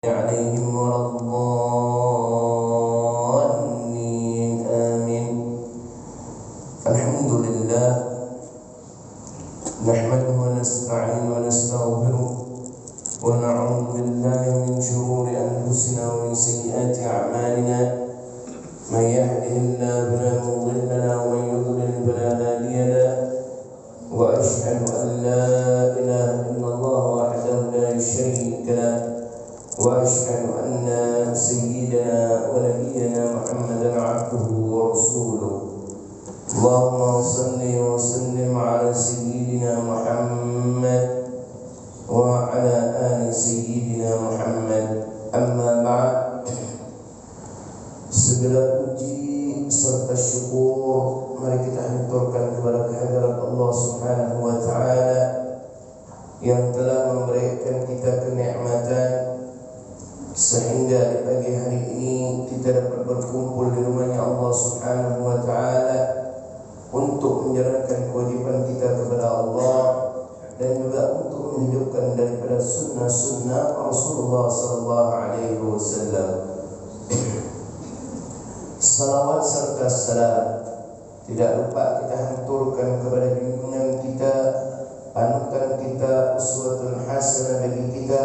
عليهم ولا الضالين آمين. الحمد لله نحمده ونستعينه ونستغفره ونعوذ بالله من شرور أنفسنا ومن سيئات أعمالنا. من يهده الله فلا مضل له ومن يضلل فلا هادي له. وأشهد أن لا إله إلا الله وحده لا شريك له. وأشهد أن سيدنا ونبينا محمدا عبده ورسوله. اللهم صل وسلم على سيدنا محمد وعلى آل سيدنا محمد. أما بعد, segala puji serta syukur mari kita haturkan kepada kehadirat Allah Subhanahu wa taala yang telah memberikan kita kenikmatan sehingga di pagi hari ini kita dapat berkumpul di rumahnya Allah Subhanahu wa taala untuk menjalankan kewajiban kita kepada Allah dan juga untuk menghidupkan daripada sunnah-sunnah Rasulullah sallallahu alaihi wasallam. Salawat serta salam tidak lupa kita hanturkan kepada junjungan kita, panutan kita, uswatun hasanah bagi kita,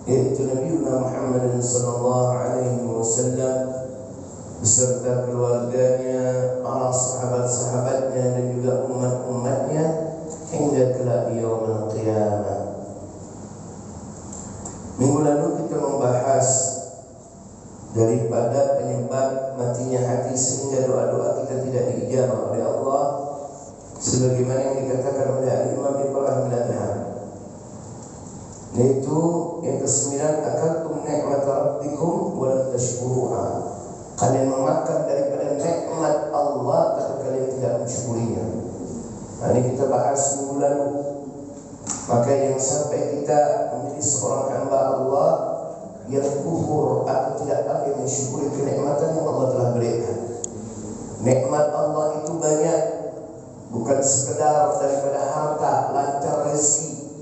yaitu Nabi Muhammad sallallahu alaihi wasallam beserta keluarganya, para sahabat-sahabatnya dan juga umat-umatnya hingga kelak yaumul qiyamah. Minggu lalu kita membahas daripada penyebab matinya hati sehingga doa-doa kita tidak diijabah oleh Allah, sebagaimana yang dikatakan oleh Imam Ibrahim Al-Adham, yaitu yang ke-9, akaltum ni'mat rabbikum wa lam tashkuruha. Kalian memakan daripada nikmat Allah tapi kalian tidak mensyukurinya. Nah, ini kita bahas minggu lalu. Maka yang sampai kita menjadi seorang hamba Allah yang kufur atau tidak pandai mensyukuri kenikmatan yang Allah telah berikan. Nikmat Allah itu banyak, bukan sekedar daripada harta, lancar rezeki,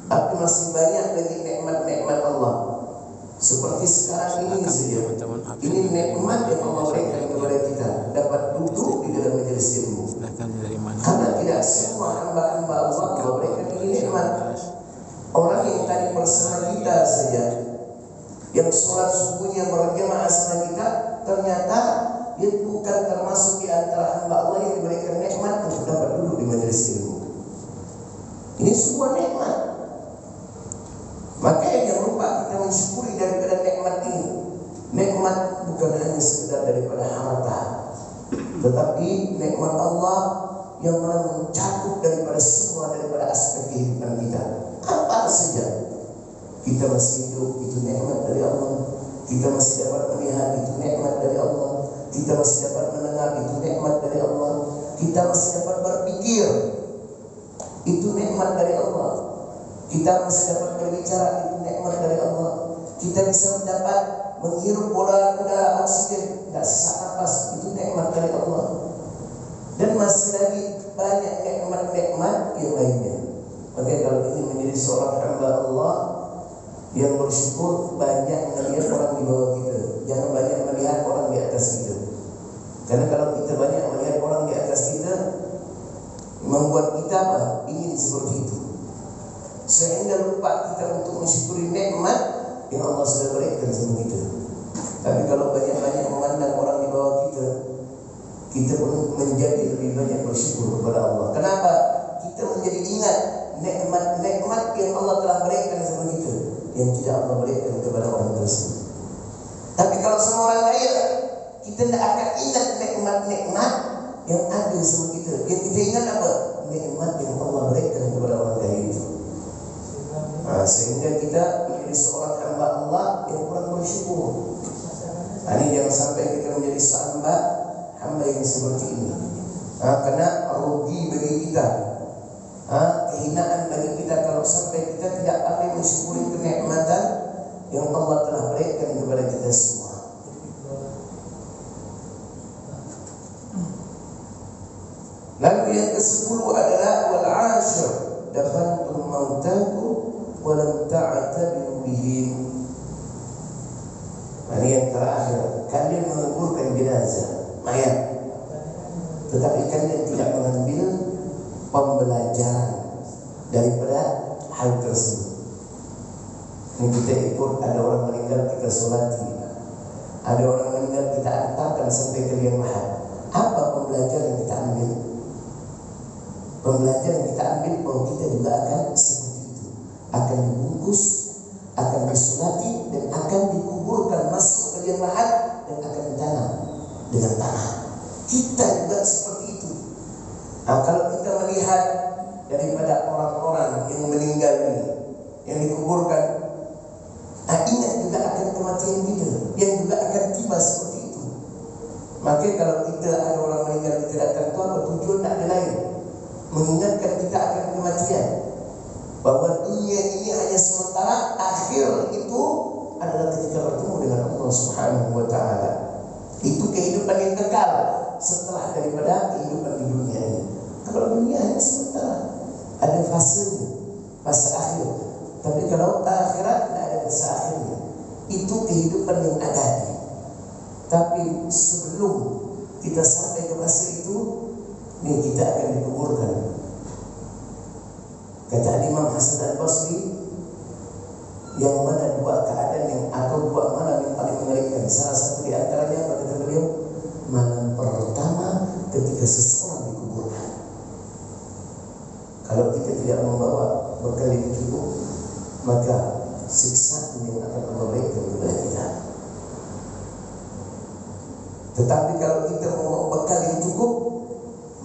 tapi masih banyak lagi nikmat-nikmat Allah. Seperti sekarang ini saja, ini nikmat yang Allah berikan kepada kita, dapat duduk di dalam majelis ilmu. Karena tidak semua hamba-hamba Allah berikan ini nikmat. Orang yang tadi bersama kita saja, yang sholat subuhnya berjamaah sama kita, ternyata dia bukan termasuk di antara hamba Allah yang diberikan nikmat untuk dapat duduk di majelis ilmu. Ini sebuah nikmat. Maka jangan lupa kita mensyukuri daripada nikmat ini. Nikmat bukan hanya sekedar daripada harta, tetapi nikmat Allah yang mencakup daripada semua daripada aspek kehidupan kita. Apa saja kita masih hidup, itu nikmat dari Allah. Kita masih dapat melihat, itu nikmat dari Allah. Kita masih dapat mendengar, itu nikmat dari Allah. Kita masih dapat berpikir, itu nikmat dari Allah. Kita masih dapat berbicara, itu nikmat dari Allah. Kita bisa mendapat menghirup udara oksigen, tidak sesak nafas, itu nikmat dari Allah. Dan masih lagi banyak nikmat-nikmat yang lainnya. Maka kalau ini menjadi seorang hamba Allah yang bersyukur, banyak melihat orang di bawah kita, jangan banyak melihat orang di atas kita. Karena kalau kita banyak melihat orang di atas kita, membuat kita ingin seperti itu, sehingga lupa kita untuk mensyukuri nikmat yang Allah sudah berikan sama kita. Tapi kalau banyak-banyak memandang orang di bawah kita, kita pun menjadi lebih banyak bersyukur kepada Allah. Kenapa? Kita menjadi ingat nikmat-nikmat yang Allah telah berikan sama kita, yang tidak Allah berikan kepada orang tersebut. Tapi kalau semua orang kaya, kita tidak akan ingat nikmat-nikmat yang ada sama kita. Yang kita ingat apa? Nikmat yang Allah berikan kepada orang kaya itu. Sehingga kita menjadi seorang hamba Allah yang kurang bersyukur. Ini jangan sampai kita menjadi hamba yang seperti ini. Karena rugi bagi kita, kehinaan bagi kita kalau sampai kita tidak pandai mensyukuri kenikmatan yang Allah telah berikan kepada kita semua. Lalu yang ke-10 adalah wal 'ashir dafantum mautakum wa lam ta'tabiru bihim. perkara akhirat. Kalian menguburkan jenazah, mayat, tetapi kalian tidak mengambil pembelajaran daripada hal tersebut. Ini kita ikut, ada orang meninggal kita solati, ada orang meninggal kita antarkan sampai ke liang lahat. Apa pembelajaran yang kita ambil? Pembelajaran yang kita ambil bahwa kita juga akan seperti itu, akan dibungkus, akan disolati, dan akan dikuburkan masuk ke liang lahat, dan akan ditanam dengan tanah. Kita juga seperti itu. Nah, kalau kita melihat daripada orang-orang yang meninggal ini, yang dikuburkan, ingat juga akan kematian kita, yang juga akan tiba seperti itu. Maka kalau kita ada orang meninggal kita datang, itu apa tujuan? Tak ada lain, mengingatkan kita akan kematian, bahwa dunia ini hanya sementara, akhir itu adalah ketika bertemu dengan Allah Subhanahu wa Ta'ala. Itu kehidupan yang kekal setelah daripada kehidupan di dunia ini. Kalau dunia hanya sementara, ada fasenya, fase akhir. Tapi kalau akhirat tidak ada fase akhirnya. Itu kehidupan yang abadi. Tapi sebelum kita sampai ke fase itu, ini kita akan dikuburkan. Kata Imam Hasan Al-Basri, yang mana dua keadaan yang atau dua malam yang paling mengerikan. Salah satu di antaranya apa kata beliau? Malam pertama ketika seseorang dikuburkan. Kalau kita tidak membawa bekal yang cukup, maka siksa yang akan memberikan kepada kita. Tetapi kalau kita membawa bekal yang cukup,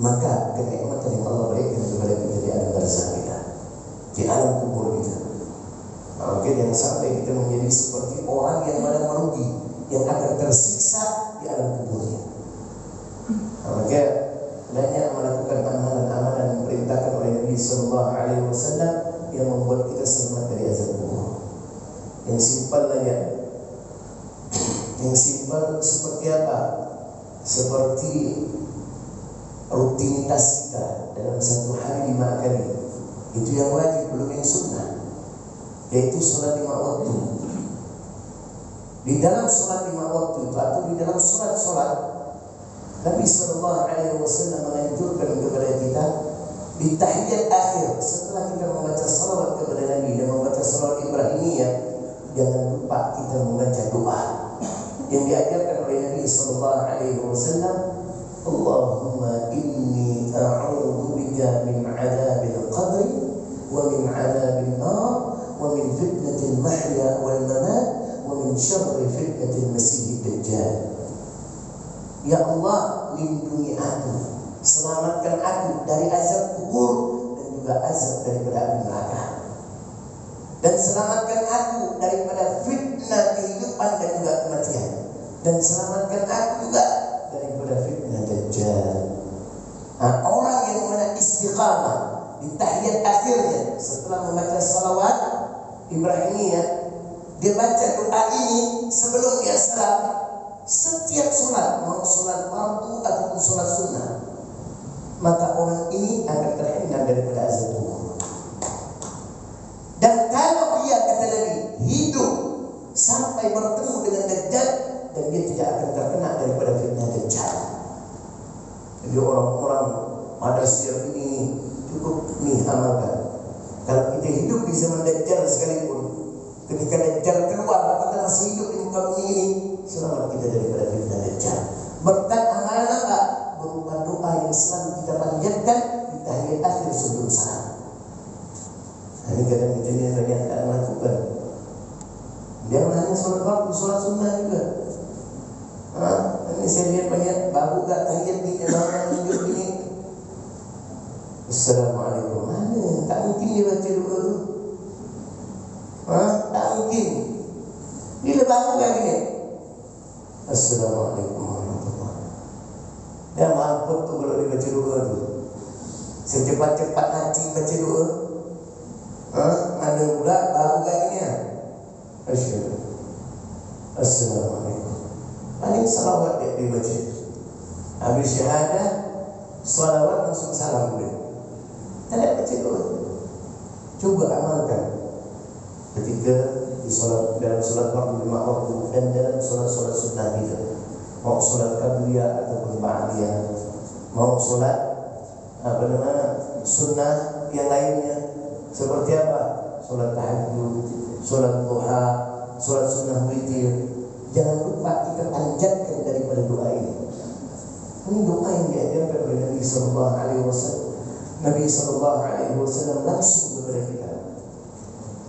maka kenikmatan yang Allah berikan kepada kita di alam barzakh kita, di alam kubur kita. Maka jangan sampai kita menjadi seperti orang yang mana merugi, yang akan tersiksa di alam kuburnya. Maka banyak melakukan amalan-amalan yang diperintahkan oleh Nabi Sallallahu Alaihi Wasallam yang membuat kita selamat dari azab kubur. Yang simpel saja. Yang simpel seperti apa? Seperti rutinitas kita dalam satu hari 5 kali. Itu yang wajib, belum yang sunnah, yaitu sholat 5 waktu. Di dalam sholat 5 waktu itu atau di dalam sholat Nabi Sallallahu Alaihi Wasallam menganjurkan kepada kita di tahiyat akhir, setelah kita membaca salawat kepada Nabi dan membaca salawat Ibrahimiyah, jangan lupa kita membaca doa yang diajarkan oleh Nabi Sallallahu Alaihi Wasallam. Allahumma inni a'udhu bika min adabil qabri wa min adabil nar wa min fitnatil mahya wal mamat wa min syarri fitnatil masih dajjal. Ya Allah, lindungi aku, selamatkan aku dari azab kubur dan juga azab daripada api neraka, dan selamatkan aku daripada fitnah kehidupan dan juga kematian, dan selamatkan aku juga daripada fitnah dajjal. Orang yang mana istiqamah di tahiyat akhirnya setelah membaca salawat Ibrahimiyah, dia baca doa ini sebelum dia salam. Setiap solat, mau solat fardu ataupun solat sunnah, maka orang ini akan terhindar daripada azab kubur. Dan kalau dia, kata Nabi, hidup sampai bertemu dengan Dajjal, dan dia tidak akan terkena daripada fitnah Dajjal. Jadi orang-orang pada siang ini cukup nih amalkan. Kalau kita hidup di zaman Dajjal sekalipun, ketika Dajjal keluar, kita masih hidup di muka bumi ini, selamat kita daripada fitnah Dajjal. Berkat amalan apa? Berupa doa yang selalu kita panjatkan di tahiyat akhir sebelum salam. Ini kadang kita ni banyak tak melakukan. Dia hanya solat fardu, solat sunnah juga. Ini saya lihat banyak baru tak tahiyat ni, bangun tunjuk gini. Assalamualaikum. Mana? Tak mungkin dia baca doa tu. Tak mungkin. Bila bangun kan gini. Assalamualaikum warahmatullahi wabarakatuh. Dia mampu tu kalau dia baca doa tu. Secepat-cepat nanti baca doa. Ada pula baru gini ya. Asyhadu. Assalamualaikum. Paling salawat dia dibaca. Habis syahadah, salawat langsung salam dia. Tak ada baca doa. Coba amalkan. Ketika di sholat dalam sholat fardu 5 waktu dan dalam sholat sunnah kita, mau sholat qabliyah ataupun ba'diyah, mau sholat sunnah yang lainnya seperti apa? Sholat tahajud, sholat duha, sholat sunnah witir. Jangan lupa kita panjatkan daripada doa ini. Ini doa yang diajarkan oleh Nabi Sallallahu Alaihi Wasallam. Nabi Sallallahu Alaihi Wasallam langsung kepada kita.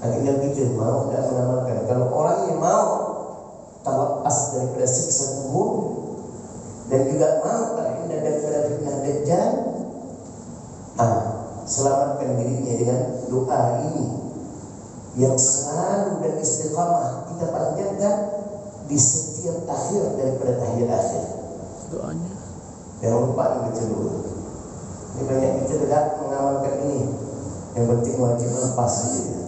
Akhirnya kita mau dan mengamalkan. Kalau orang yang mau terlepas daripada siksa kubur dan juga mau terhindar daripada fitnah Dajjal, selamatkan dirinya dengan doa ini yang selalu dan istiqamah kita panjatkan di setiap akhir daripada tahiyat akhir. Doanya Jangan lupa baca dulu. Ini banyak kita tidak mengamalkan ini. Yang penting wajib lepas saja.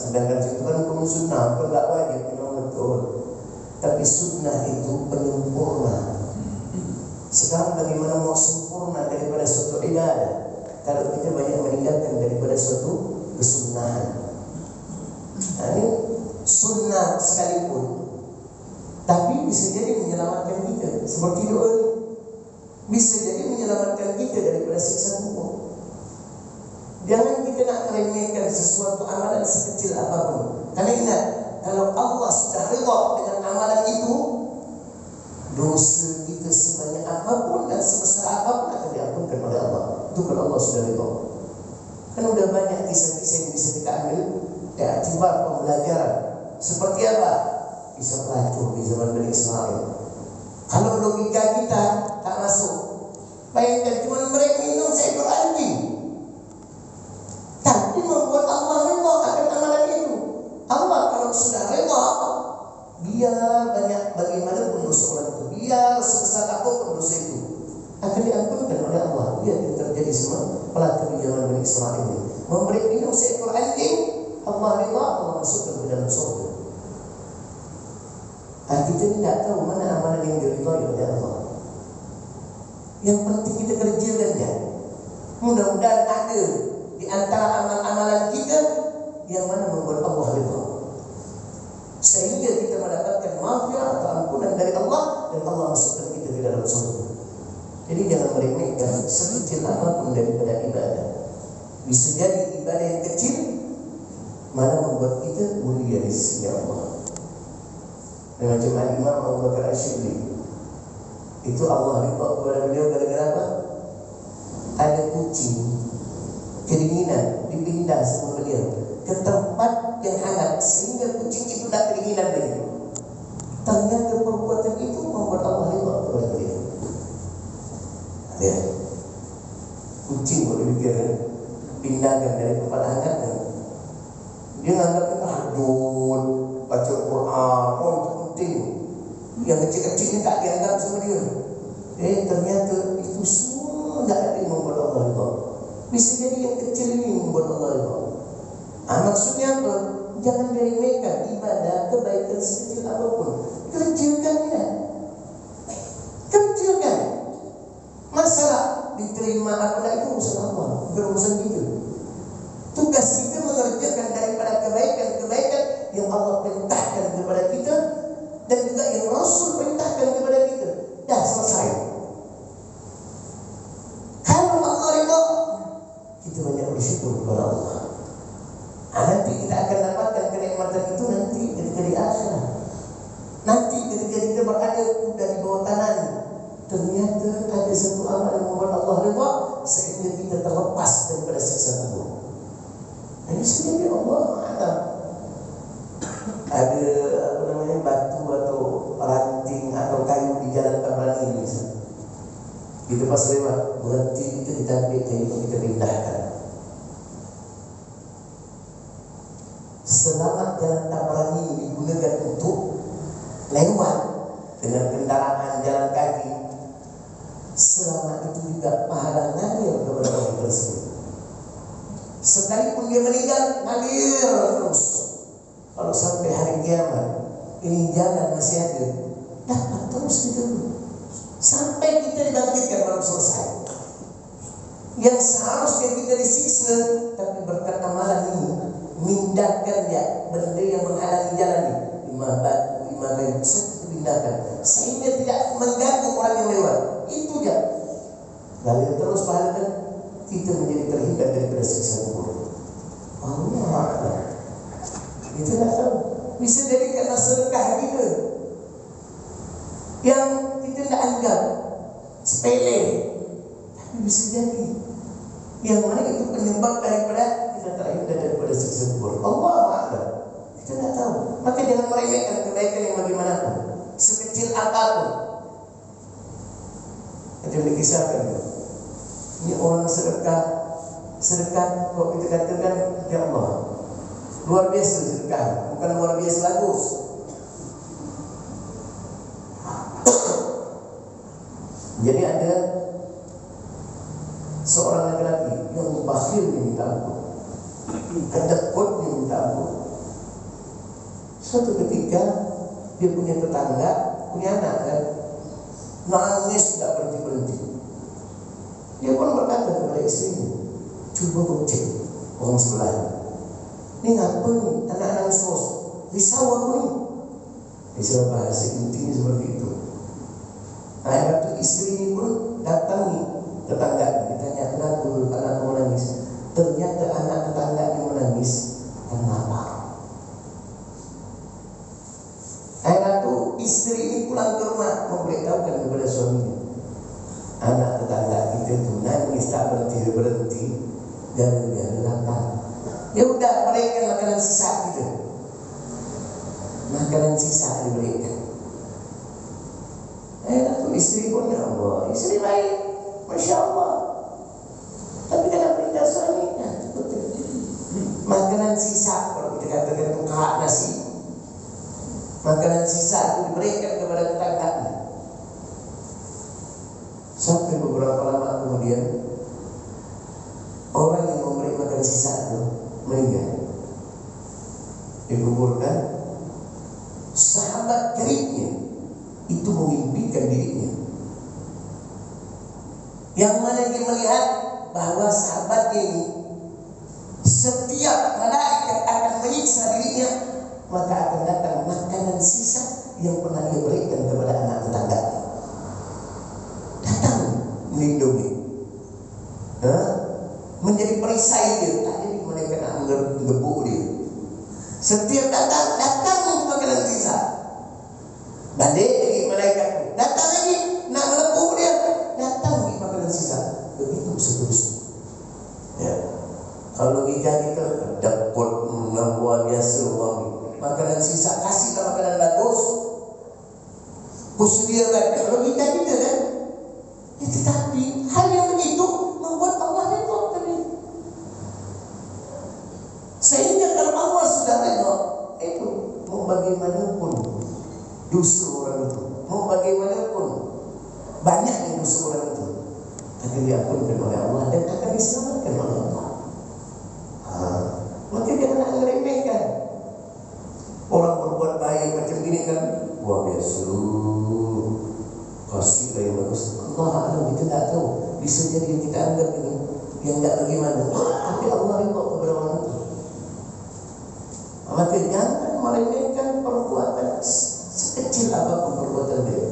Sedangkan itu kan hukum sunnah, bukan tak wajib, memang betul. Tapi sunnah itu penyempurna. Sekarang bagaimana mau sempurna daripada suatu ibadah kalau kita banyak meninggalkan daripada suatu kesunnahan. Ini sunnah sekalipun, tapi bisa jadi menyelamatkan kita. Seperti doa ini, bisa jadi menyelamatkan kita daripada siksa kubur. Jangan kita nak meremehkan sesuatu amalan sekecil apapun. Karena ingat, kalau Allah sudah redha dengan amalan itu, dosa kita sebanyak apapun dan sebesar apapun akan diampunkan oleh Allah. Itu kalau Allah sudah redha. Kan sudah banyak kisah-kisah yang bisa kita ambil iktibar pembelajaran. Seperti apa? Kisah pelacur di zaman Bani Israel. Kalau logika kita tak masuk. Bayangkan cuma mereka minum seekor anjing, tapi membuat Allah redha akan amalan itu. Allah kalau sudah redha, biar banyak bagaimanapun dosa orang itu, biar sebesar apapun dosa itu, akan diampunkan oleh Allah. Biar yang terjadi semua pelacur di zaman Bani Israel ini. Memberi minum seekor anjing, Allah redha, Allah masukkan ke dalam surga. Kita tidak tahu mana amalan yang diridhai oleh Allah. Yang penting kita kerjakannya. Mudah-mudahan ada di antara amal-amalan kita yang mana membuat Allah redha, sehingga kita mendapatkan maghfirah atau ampunan dari Allah dan Allah masukkan kita ke dalam surga. Jadi jangan meremehkan sekecil apapun daripada ibadah. Bisa jadi ibadah yang kecil malah membuat kita mulia di sisi Allah. Dan macam Imam Abu Bakar Asy'ari, itu Allah redha kepada beliau gara-gara apa? Ada kucing kedinginan dipindah sama beliau ke tempat yang hangat sehingga kucing itu tak kedinginan lagi. Ternyata perbuatan itu membuat Allah redha kepada beliau. Lihat, kucing boleh pindahkan dari tempat hangat, dia menganggap itu hadun, baca Quran, itu penting. Yang kecil-kecil ini tak dianggap sama dia. Ternyata itu semua tak ada yang membuat Allah redha. Bisa jadi yang kecil ini membuat Allah redha. Maksudnya apa? Jangan diremehkan ibadah kebaikan sekecil apapun. Kerjakannya. Kerjakan. Masalah diterima apa tak itu urusan Allah, bukan urusan kita. Tugas kita mengerjakan daripada kebaikan-kebaikan yang Allah perintahkan kepada kita dan juga yang Rasul perintahkan kepada kita. Dah selesai. Kalau Allah redha, kita banyak bersyukur kepada Allah. Nanti kita akan dapatkan kenikmatan itu nanti ketika di akhirat. Nanti ketika kita berada di bawah tanah, ternyata ada satu amal yang membuat Allah redha sehingga kita terlepas daripada siksa kubur. Ini sendiri Allah Maha. Ada batu atau ranting atau kayu di jalan Tabrani ini misalnya. Kita pas lewat berhenti, kita ambil kayu itu kita pindahkan. Selama jalan Tabrani digunakan untuk lewat dengan kendaraan jalan kaki, selama itu juga pahala ngalir kepada orang tersebut. Sekalipun dia meninggal, ngalir terus. Kalau sampai hari kiamat, ini jalan masih ada, dapat terus kita sampai kita dibangkitkan baru selesai. Yang seharusnya kita disiksa, tapi berkat amalan ini mindahkan ya benda Bisa jadi karena sedekah kita yang kita tidak anggap sepele, tapi bisa jadi yang mana itu penyebab daripada kita terhindar daripada siksa kubur. Allah Akbar. Kita tidak tahu. Maka jangan meremehkan kebaikan yang bagaimanapun, sekecil apapun. Ada yang dikisahkan, ini orang sedekah kok kita katakan ya Allah luar biasa sedekah, bukan luar biasa bagus. Jadi ada seorang laki-laki yang bakhil minta ampun, kedekut minta ampun. Suatu ketika dia punya tetangga, punya anak kan, nangis tidak berhenti-berhenti. Dia pun berkata kepada istrinya, coba kau cek orang sebelah. Ini ngapa nih anak nangis terus? Risau aku nih. Bisa bahasa intinya seperti itu. Akhirnya istri ini pun datangi tetangga, ditanya kenapa anak menangis. Ternyata anak tetangga yang menangis kenapa? Akhirnya istri ini pulang ke rumah memberitahukan kepada suaminya, anak tetangga kita itu nangis tak berhenti gara-gara lapar. Ya udah, berikan makanan sisa gitu. Makanan sisa diberikan. Istri pun ya Allah, istri baik, Masya Allah. Tapi kenapa tidak suaminya? Makanan sisa, kalau kita katakan itu kahak nasi, makanan sisa itu diberikan kepada tetangganya. Sampai beberapa lama kemudian orang yang memberi makan sisa itu meninggal, dikuburkan. Sahabat karibnya itu memimpikan dirinya, yang mana dia melihat bahwa sahabat ini setiap malaikat akan menyiksa dirinya, maka akan datang makanan sisa yang pernah dia berikan kepada anak tetangga, datang melindungi, menjadi perisai dia. Tadi malaikat nak menggebuk dia. Setiap datang makanan sisa. Balik lagi malaikat, datang lagi nak melepuk dia, datang lagi makanan sisa. Begitu seterusnya. Ya. Kalau kita dapat luar biasa uang, makanan sisa kasihlah makanan bagus, kusediakan. Kalau kita kan, ya, tetapi hal yang begitu membuat Allah redha tadi. Sehingga kalau Allah sudah redha, itu mau bagaimanapun dosa orang itu, mau bagaimanapun banyaknya dosa orang itu, akan diampunkan oleh Allah dan akan diselamatkan oleh Allah. Maka jangan meremehkan. Orang berbuat baik macam gini kan, wah biasa, kasih yang bagus. Allah alam kita tak tahu, bisa jadi yang kita anggap ini yang tak bagaimana, tapi Allah redha kepada orang itu. Maka jangan meremehkan perbuatan sekecil apapun perbuatan baik.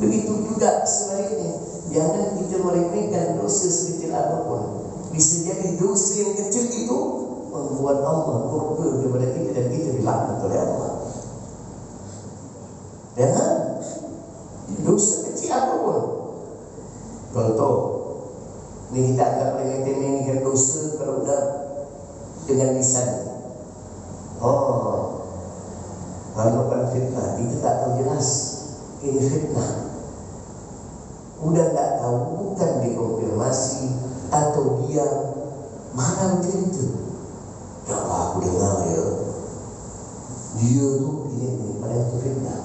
Begitu juga sebaliknya, jangan kita meremehkan dosa sekecil apapun. Bisa jadi dosa yang kecil itu membuat Allah murka kepada kita dan kita dilaknat oleh Allah. Jangan dosa kecil apapun. Contoh, ini kita agak remeh-temeh kan dosa kalau udah dengan lisan. Kalau kan fitnah, kita tak tahu jelas ini fitnah. Udah tak tahu, bukan dikonfirmasi atau dia mana macam itu. Ya Allah, aku dengar ya, dia tu ini pada itu fitnah.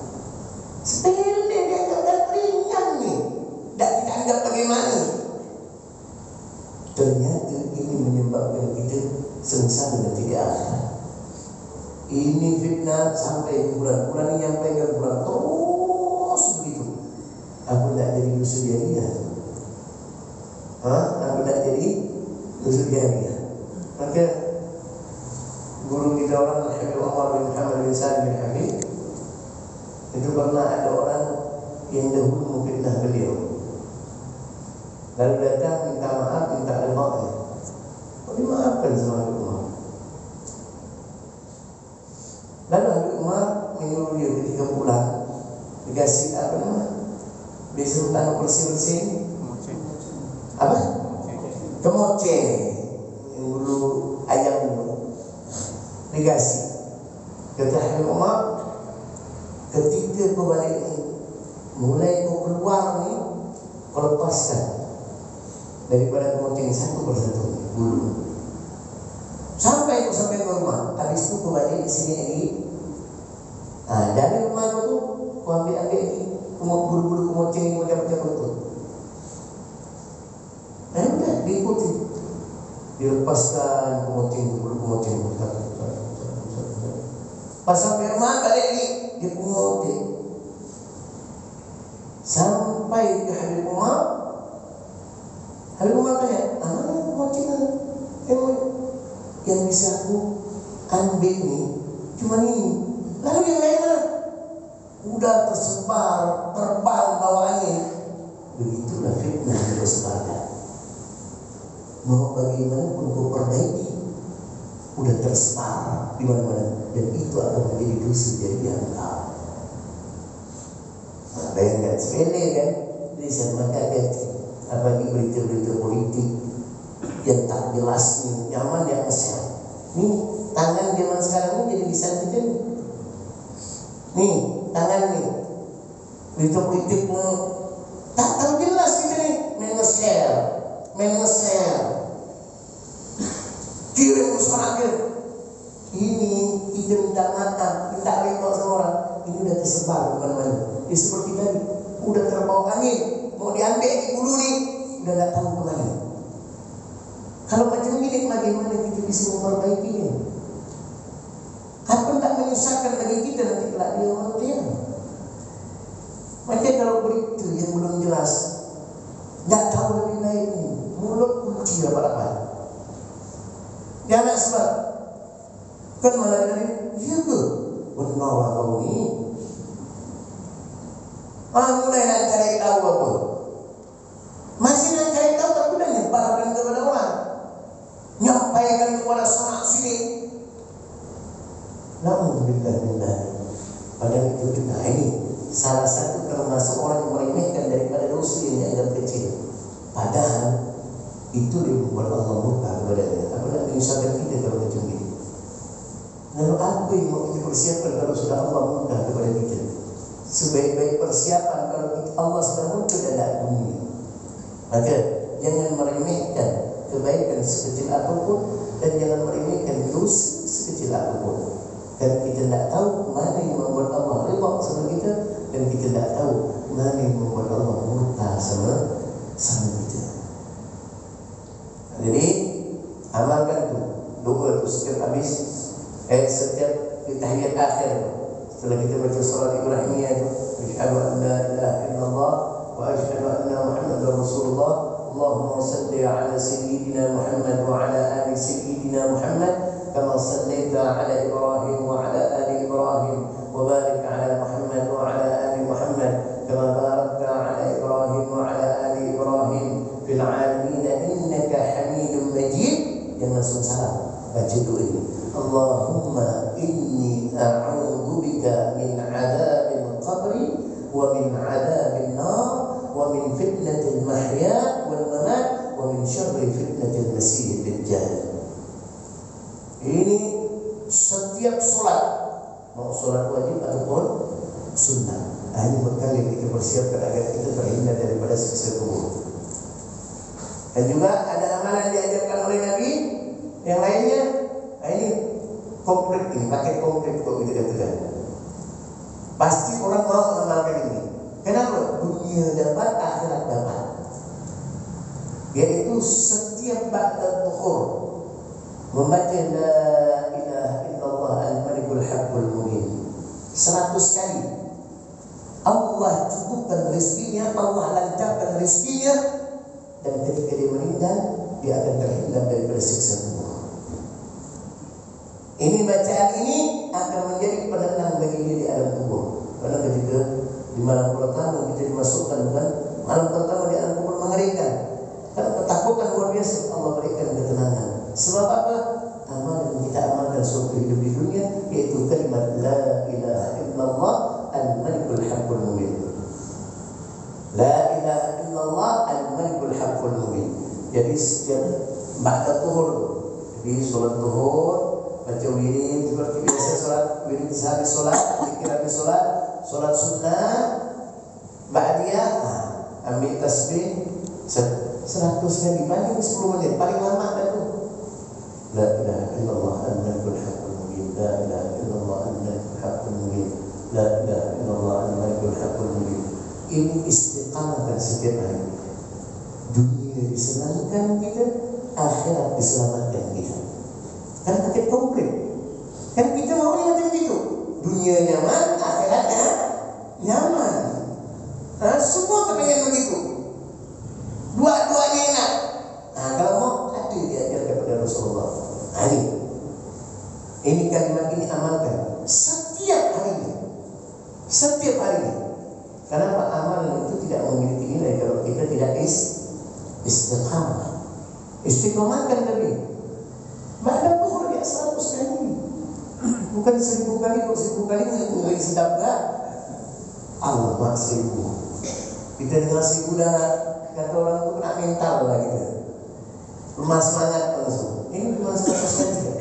Sepele dia anggap ringan ni, tak kita anggap bagaimana. Ternyata ini menyebabkan kita sengsara dan tidak akhirat. Ini fitnah sampai bulan-bulan ini, sampai ke bulan terus begitu. Aku tak jadi dosa jariah. Aku tak jadi dosa jariah. Maka guru kita orang Habib Umar bin Muhammad bin Salim bin Habib itu pernah ada orang yang dahulu memfitnah beliau, lalu datang minta maaf, minta redha. Dimaafkan sama Habib Umar. Lalu Habib Umar ketika pulang dikasih apa nama? Besok tanah bersih-bersih apa? Kemoce yang dulu ayam dulu dikasih. Kata Habib Umar, ketika kau balik ni, mulai kau keluar ni, kau lepaskan daripada kemoce satu persatu dulu. Sampai kau sampai ke rumah, habis itu kau balik di sini lagi. Dari rumah kau tu, kau ambil lagi bulu-bulu kemoce ni macam-macam betul. Udah diikuti, dilepaskan kemoce bulu kemoce. Pas sampai rumah balik lagi dipungut dia. Sampai ke Habib Umar. Habib Umar tanya, kemoce yang bisa aku ambil ni cuma ni. Lalu yang lain mana? Udah tersebar, terbang bawaannya. Begitulah fitnah yang tersebarkan. Mau bagaimana pun kau perbaiki, udah tersebar di mana-mana, dan itu akan menjadi dosa jariah engkau. Bayangkan sepele kan? Jadi saya mengatakan apalagi berita-berita politik yang tak jelas ni, nyaman yang mesra. Ni tangan zaman sekarang ni jadi lisan kita ni. Nih tangan ni berita politik ni tak tahu jelas kita ni, mengeser kirim suara kirim. Ini kita minta maaf, minta rela sama orang, ini udah tersebar di mana-mana. Dia seperti tadi, udah terbawa angin, mau diambil di bulu ni, udah tak tahu kemana. Kalau macam ini, bagaimana kita bisa memperbaikinya? Apa tak menyusahkan bagi kita nanti kelak dia orang dia? Macam kalau berita yang belum jelas, tak tahu lebih baik ni, mulut kunci apa-apa. Jangan sebab kan malah dari dia ke benar kau ni. Mulai nak cari tahu apa? Masih nak cari tahu tapi dah nyebarkan kepada orang, nyampaikan kepada sana sini. Namun billah, padahal itu juga ini salah satu termasuk orang yang meremehkan daripada dosa yang dianggap kecil. Padahal itu dia membuat Allah murka kepadanya. Apa nak menyusahkan kita kalau macam ini? Lalu apa yang mau kita persiapkan kalau sudah Allah murka kepada kita? Sebaik-baik persiapan kalau Allah sudah murka dalam dunia. Maka jangan meremehkan kebaikan sekecil apapun, dan jangan meremehkan dosa sekecil apapun. Dan kita tidak tahu mana yang membuat Allah redha sama kita, dan kita tidak tahu mana yang membuat Allah murka sama kita. Jadi amalkan tu doa tu setiap habis, setiap tahiyat akhir setelah kita baca salat Ibrahimiyah tu, asyhadu an la ilaha illallah wa asyhadu anna Muhammadar Rasulullah. Allahumma salli ala sayyidina Muhammad wa ala ali sayyidina Muhammad kama sallaita ala Ibrahim wa ala ali Ibrahim wa barik ala Muhammad wa ala ali Muhammad kama barakta ala Ibrahim wa ala ali Ibrahim fil alamin innaka Hamidum Majid. Yang langsung salam baca doa ini, Allahumma inni a'udzubika min adzabil qabri wa min adzabil nar wa min fitnatil mahya wal mamat wa min syarri fitnatil masih dajjal. Ini setiap solat, mau solat wajib ataupun sunnah, ini berkali kita persiapkan agar kita terhindar daripada siksa kubur. Dan juga ada amalan diajarkan oleh Nabi yang lainnya. Ini konkret, ini pakai konkret kok kita katakan. Pasti orang mau mengamalkan ini. Kenapa? Dunia dapat, akhirat dapat. Yaitu setiap ba'da dhuhur membaca la ilaha illallah al-malikul haqqul mubin 100 kali. Allah cukupkan rezekinya, Allah lancarkan rezekinya, dan ketika dia meninggal, dia akan terhindar daripada siksa kubur. Ini bacaan ini akan menjadi penenang bagi dia di alam kubur. Karena ketika di malam pertama kita dimasukkan, bukan malam pertama di alam kubur mengerikan. Karena ketakutan luar biasa, Allah berikan ketenangan. Sebab apa? Amal yang kita amalkan suatu hidup di dunia, yaitu kalimat la ilaha illallah La ilaha illallah al-malikul haqqul mubin. Jadi setiap ba'da zuhur, jadi solat zuhur baca wirid seperti biasa, solat wirid sehabis solat, zikir habis solat, solat sunnah ba'diyah, ambil tasbih 100 kali, paling 10 menit, paling lama dah tu. La ilaha illallah al-malikul haqqul mubin, la ilaha illallah al-malikul haqqul mubin, la ilaha illallah al-malikul haqqul mubin. Ini istiqamah setiap hari. Dunia disenangkan kita, akhirat diselamatkan kita. Kan paket komplit. Kan kita mau macam itu. Dunia nyaman, akhiratnya nyaman. Semua kepengen begitu. Dua-duanya enak. Kalau mau, ada diajar kepada Rasulullah. Ini kalimat ini amalkan setiap harinya. Setiap harinya. Kenapa amalan itu tidak memiliki nilai kalau kita tidak istiqamah. Istiqamahkan lebih. Ba'da zuhur ya 100 kali. Bukan 1000 kali, kok 1000 kali enggak sedap enggak? Allah mak 1000. Kita dengar 1000 dah kata orang itu kena mental lah gitu. Rumah semangat langsung. Ini cuma 100 kali.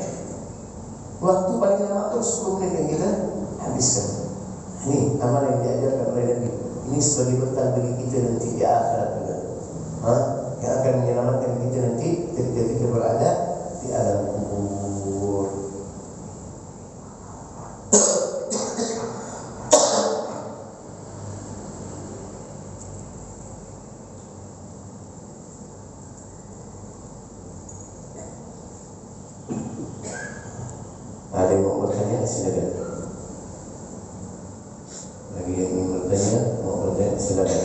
Waktu paling lama itu 10 menit yang kita habiskan. Ini amal yang diajarkan oleh Nabi. Ini sebagai bekal bagi kita nanti di akhirat juga. Yang akan menyelamatkan kita nanti ketika kita berada di alam kubur. Ada yang mau bertanya, silakan. Lagi yang ingin bertanya, mau bertanya, silakan.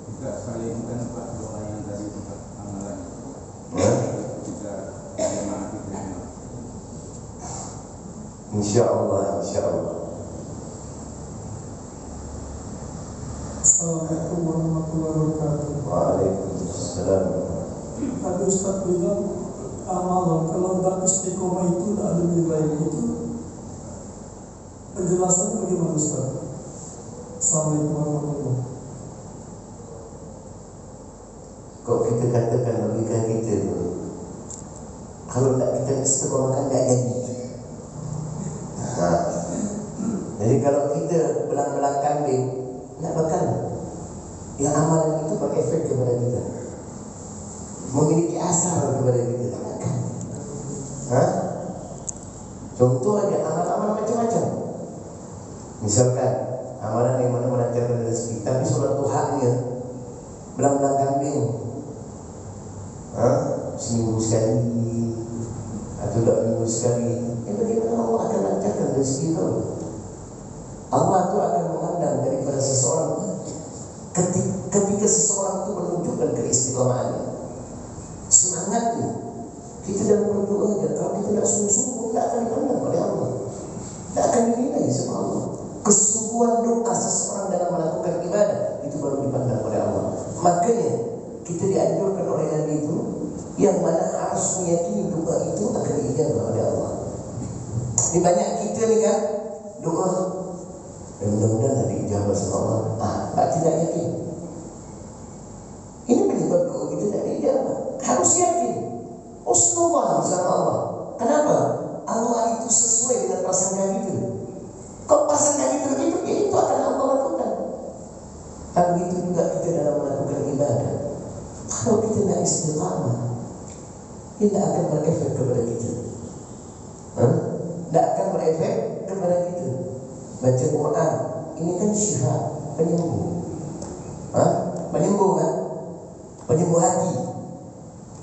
Kita salingkan Pak doa yang tadi tempat amalan. Kita jemaah diterima. InsyaAllah, insyaAllah. Assalamualaikum warahmatullahi wabarakatuh. Waalaikumsalam. Tadi Ustaz bilang amalan kalau tidak istiqomah itu tidak ada nilai itu. Penjelasannya bagaimana Ustaz? Assalamualaikum warahmatullahi wabarakatuh. Kok kita katakan logika kita tu, kalau tak kita istiqomahkan tak jadi. Jadi kalau kita belang-belang kambing, tak bakal. Yang amalan itu berefek kepada kita, memiliki asar kepada kita. Takkan. Contoh aja amal-amal macam-macam. Misalkan amalan yang mana melancarkan rezeki, tapi solat duhanya belang-belang kambing, seminggu sekali atau 2 minggu sekali, bagaimana Allah akan lancarkan rezeki itu? Allah itu akan memandang daripada seseorang ketika seseorang itu menunjukkan keistiqomahannya, semangatnya. Kita dalam berdoa aja, kalau kita tidak sungguh-sungguh, tidak akan dipandang oleh Allah, tidak akan dinilai sama Allah. Kesungguhan doa seseorang dalam melakukan ibadah itu baru dipandang oleh Allah. Makanya kita dianjurkan oleh Nabi itu, yang mana harus meyakini doa itu akan diijabah oleh Allah. Ini banyak kita ni kan doa, mudah-mudahan diijabah sama Allah. Tak tidak yakin. Ini penyebab doa kita tidak diijabah. Harus yakin. Husnuzan sama Allah. Kenapa? Allah itu sesuai dengan prasangka kita. Kalau prasangka kita begitu, ya itu akan Allah lakukan. Dan begitu juga kita dalam melakukan ibadah. Kalau kita tidak istiqamah, tidak akan berefek kepada kita. Tidak akan berefek kepada kita. Baca Quran, ini kan syifa, penyembuh. Penyembuh kan? Penyembuh hati.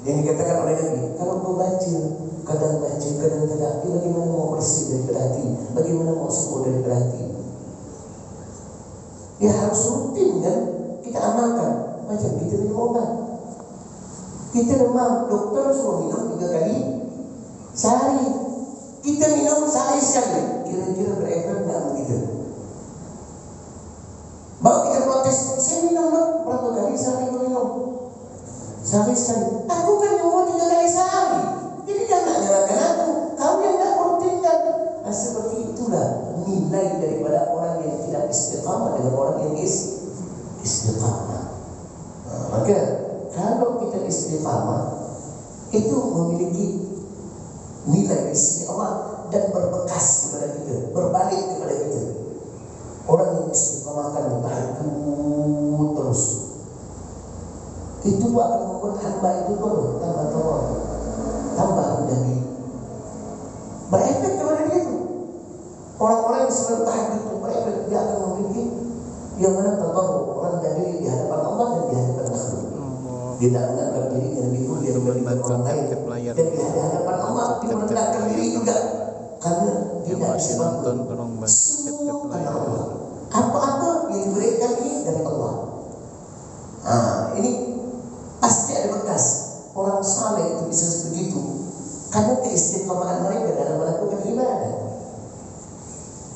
Yang dikatakan oleh Nabi, kalau kau baca, kadang tidak, bagaimana mau bersih daripada hati? Bagaimana mau sembuh daripada hati? Ya harus rutin kan? Kita amalkan. Macam kita minum obat, kita demam, dokter suruh minum 3 kali sehari. Kita minum sehari sekali, kira-kira berefek tak begitu? Baru kita protes, saya minum berapa kali sehari minum? Sampai sekali, aku kan cuma 3 kali sehari, jadi jangan nyalakan aku, kamu yang tak rutinkan. Nah, seperti itulah nilai daripada orang yang tidak istiqamah dengan orang yang istiqamah. Nah, maka kalau kita istiqamah itu memiliki nilai di sisi Allah dan berbekas kepada kita, berbalik kepada kita. Orang yang istiqamah akan tahajud terus, itu akan membuat hamba itu tambah tawar, tambah rendah diri, berefek kepada dia itu. Orang-orang yang selalu tahajud itu berefek, dia akan memiliki yang mana tadarruk, rendah diri di hadapan Allah dan di hadapan makhluk. Dia tidak menganggap dirinya lebih mulia dibandingkan orang lain, dan di hadapan Allah dia merendahkan diri juga, karena tidak disebabkan semua karena Allah. Apa-apa yang diberikan ini dari Allah. Ini pasti ada bekas. Orang saleh itu bisa begitu karena keistiqamahan mereka dalam melakukan ibadah.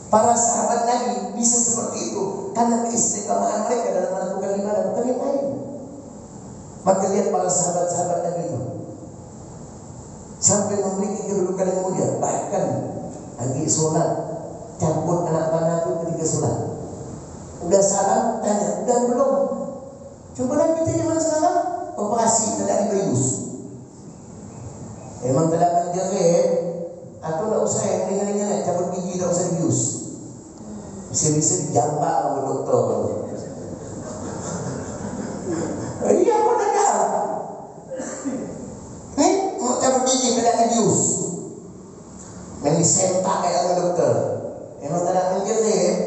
Para sahabat Nabi bisa seperti itu karena keistiqamahan mereka dalam melakukan ibadah, bukan yang lain. Maka lihat para sahabat-sahabat Nabi itu sampai memiliki kedudukan yang mulia. Bahkan lagi sholat, cabut anak panah itu ketika sholat. Udah salam, tanya, udah belum? Coba lagi kita zaman sekarang operasi tidak diberius. Emang tidak menjerit, atau tidak usah yang ringan-ringan, cabut gigi tidak usah dibius. Bisa-bisa dijambak sama dokter. Iya, apa ada? Nih, mau cabut gigi tidak dibius. Main disentak kayak sama dokter. Emang tidak menjerit,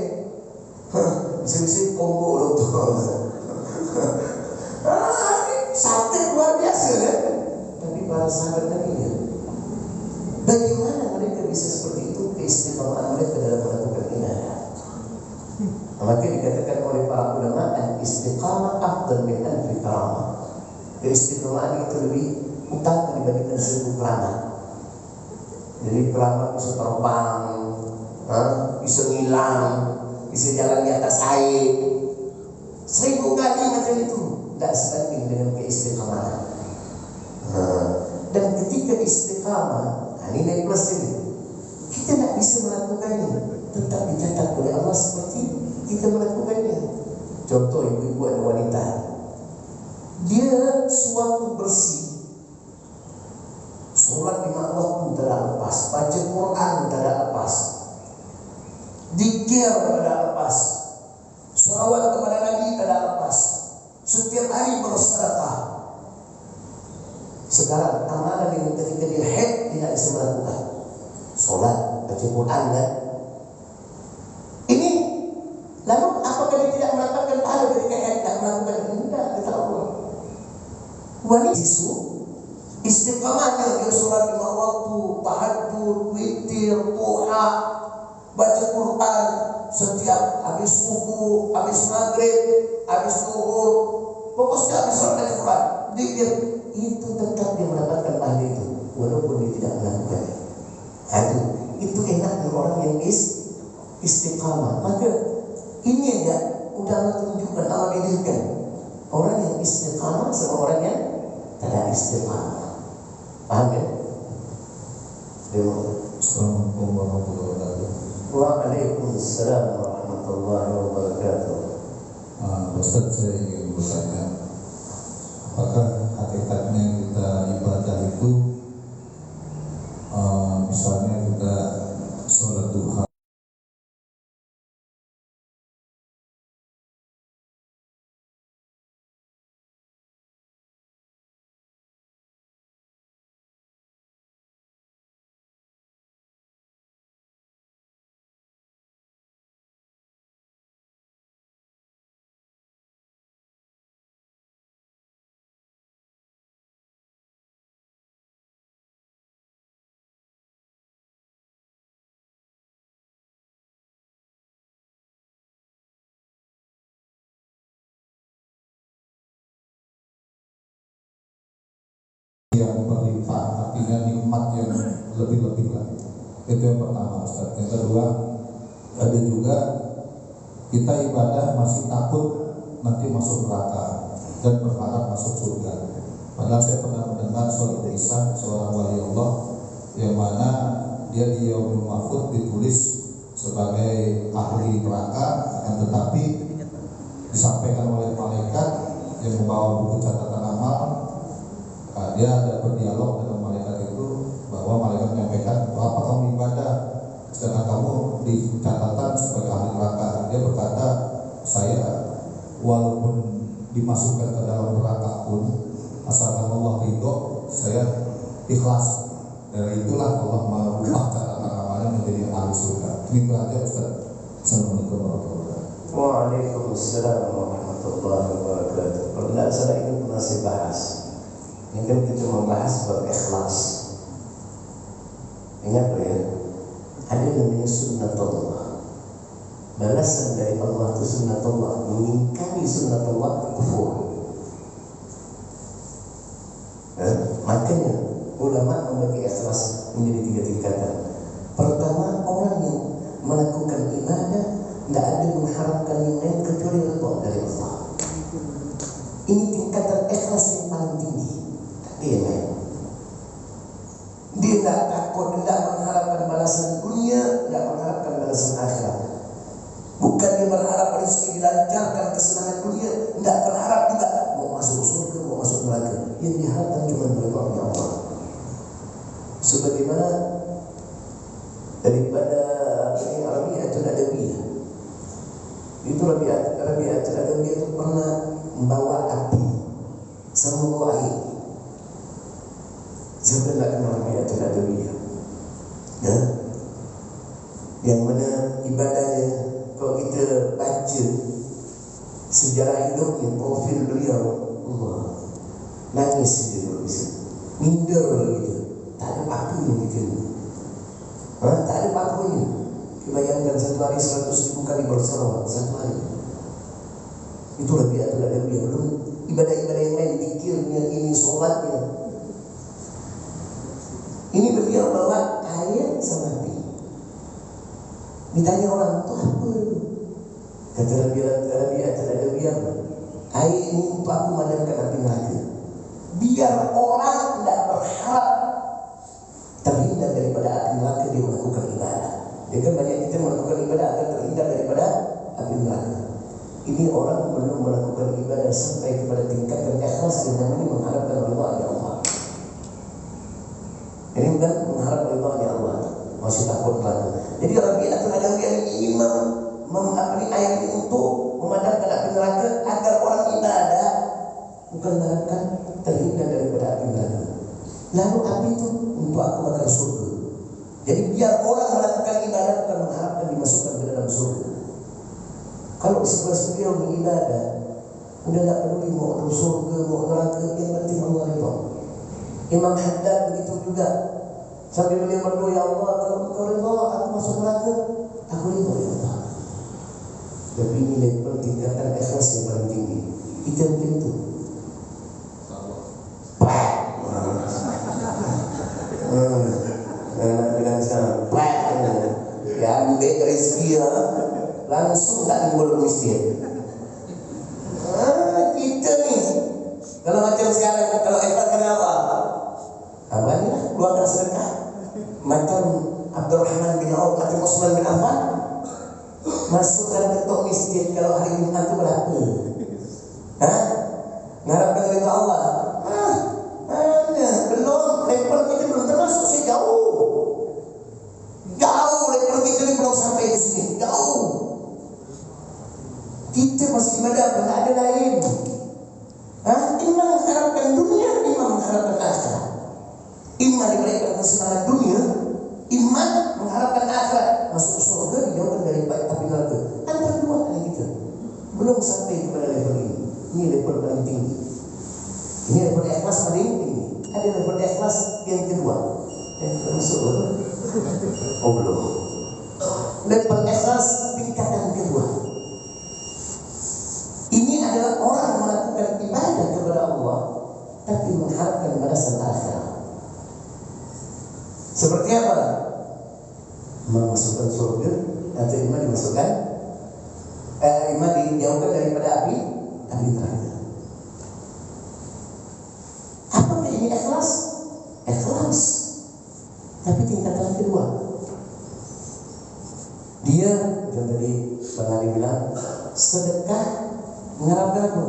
bisa-bisa ponggok dokter. Sakit luar biasa kan? Tapi para sahabat Nabi ya, bagaimana mereka bisa seperti itu, keistiqamahan mereka dalam melakukan ibadah. Maka dikatakan oleh para ulama, al-istiqamah afdal min alfi karamah. Keistiqamahan itu lebih utama dibandingkan 1000 keramat. Jadi keramat bisa terbang, bisa ngilang, bisa jalan di atas air, 1000 kali macam itu, tidak sebanding dengan keistiqamahan. Dan ketika istiqamah, ini nilai plus ini, kita tidak bisa melakukannya, tetap dicatat oleh Allah seperti kita melakukannya. Contoh, ibu-ibu ada wanita, dia suatu bersih, sholat 5 waktu tidak lepas, baca Quran tidak lepas, zikir tidak lepas, salawat kepada Nabi tidak lepas, setiap hari bersedekah. Sekarang amalan yang ketika dia haid tidak bisa melakukan, sholat, baca Quran kan? Ini lalu apakah dia tidak melakukan pahala ketika haid tidak melakukan? Tidak, kata Allah. Wanita itu istiqamahnya dia sholat 5 waktu, tahajud, witir, duha, baca Quran setiap habis subuh, habis maghrib, habis zuhur, pokoknya habis sholat Quran, zikir, itu tetap dia mendapatkan pahala itu walaupun dia tidak melakukannya. Aduh, itu enaknya orang yang istiqamah. Maka ini aja udah Allah tunjukkan, Allah bedilkan orang yang istiqamah sama orang yang tidak istiqamah. Paham kan? Assalamualaikum warahmatullahi wabarakatuh. Waalaikumsalam warahmatullahi wabarakatuh. Ustaz, saya ingin bertanya, apakah hakikatnya kita ibadah itu misalnya kita sholat duha, yang berlimpah, artinya nikmat yang lebih-lebih lagi. Itu yang pertama, Ustaz. Yang kedua, ada juga kita ibadah masih takut nanti masuk neraka dan berharap masuk surga. Padahal saya pernah mendengar suatu kisah seorang wali Allah yang mana dia di Yaumul Mahfud ditulis sebagai ahli neraka, akan tetapi disampaikan oleh malaikat yang membawa buku catatan amal. Dia ada berdialog dengan malaikat itu, bahwa malaikat menyampaikan, apa kamu ibadah sedangkan kamu di catatan sebagai ahli neraka? Dia berkata, saya walaupun dimasukkan ke dalam neraka pun, asalkan Allah ridho, saya ikhlas. Dari itulah Allah merubah catatan amalnya menjadi ahli surga. Itu aja Ustaz. Assalamualaikum warahmatullahi wabarakatuh. Waalaikumsalam warahmatullahi wabarakatuh. Pernah saya ingin masih bahas. Ini kan kita membahas bab ikhlas. Ingat ya, ada namanya sunnatullah. Balasan dari Allah itu sunnatullah. Mengingkari sunnatullah itu kufur. Makanya ulama membagi ikhlas menjadi 3 tingkatan. Pertama, orang yang melakukan ibadah tidak ada mengharapkan yang lain kecuali ridha dari Allah. Ini tingkatan ikhlas yang paling tinggi. Dia lain. Dia tidak takut, tidak mengharapkan balasan dunia, tidak mengharapkan balasan akhirat. Bukan dia berharap rezeki dilancarkan, kesenangan dunia, tidak berharap juga mau masuk surga, mau masuk neraka. Yang diharapkan cuma ridha Allah. Sebagaimana daripada ini Rabi'atul Adawiyah. Itu Rabi'atul Adawiyah itu pernah membawa api sama membawa air. Siapa nak kenal Rabi'atul Adawiyah? Ya? Yang mana ibadahnya, kalau kita baca sejarah hidupnya, profil beliau, Allah, nangis dia kalau bisa, minder gitu, tak ada pakunya gitu. Tak ada pakunya. Bayangkan satu hari 100.000 kali bersalawat satu hari. Itu Rabi'atul Adawiyah. Belum ibadah-ibadah yang lain, zikirnya, ini solatnya. Ini beliau bawa air sama api. Ditanya orang, itu apa? Kata Rabi'atul Adawiyah, air ini untuk aku memadamkan api neraka. Biar orang tidak berharap terhindar daripada api neraka, dia melakukan ibadah. Dia kan banyak kita melakukan ibadah agar terhindar daripada api neraka. Ini orang belum melakukan ibadah sampai kepada tingkatan ikhlas yang namanya mengharapkan ridha Allah. Ini bukan mengharap ridha Allah, masih takut neraka. Jadi Rabi'atul Adawiyah ini ayat ini untuk memadamkan api neraka agar orang ibadah bukan mengharapkan terhindar daripada api neraka. Lalu api itu untuk aku bakal surga. Jadi biar orang melakukan ibadah bukan mengharapkan dimasukkan ke dalam surga. Kalau sekelas beliau beribadah, udah tak peduli mau surga, mau neraka, yang penting Allah ridha. Imam Haddad begitu juga. Sampai beliau berdoa, ya Allah, kalau Engkau ridha aku masuk neraka, aku ridha ya Allah. Tapi ini level tingkatan ikhlas yang paling tinggi. Kita mungkin itu. Dengan sana, ya ambil rezeki langsung tak timbul miskin. Kita nih, kalau macam sekarang, kalau ikhlas kerana Allah, abangnya keluarga sedekah. Macam Abdurrahman bin Auf, macam Utsman bin Affan, masuk dalam ketok miskin. Kalau hari Jumat itu berapa? Mengharapkan ridha Allah. Belum, level kita belum termasuk, saya jauh level kita ni belum sampai di sini, jauh. Kita masih ibadah, tak ada lain. Imam mengharapkan dunia, imam mengharapkan akhirat. Imam diberikan kesenangan dunia, imam mengharapkan akhirat. Masuk surga dijauhkan dari api neraka. Antara dua kali kita belum sampai kepada level ini. Ini level paling tinggi. Ini level ikhlas paling tinggi. Ada level ikhlas yang kedua. Masuk apa? Oh belum. Level ikhlas tingkatan kedua. Ini adalah orang melakukan ibadah kepada Allah tapi mengharapkan balasan akhirat. Seperti apa? Memasukkan surga atau iman dimasukkan, iman dijauhkan daripada api neraka. ini ikhlas? Ikhlas. Tapi tingkatan kedua, dia yang tadi Bang Ali bilang, sedekah mengharapkan apa?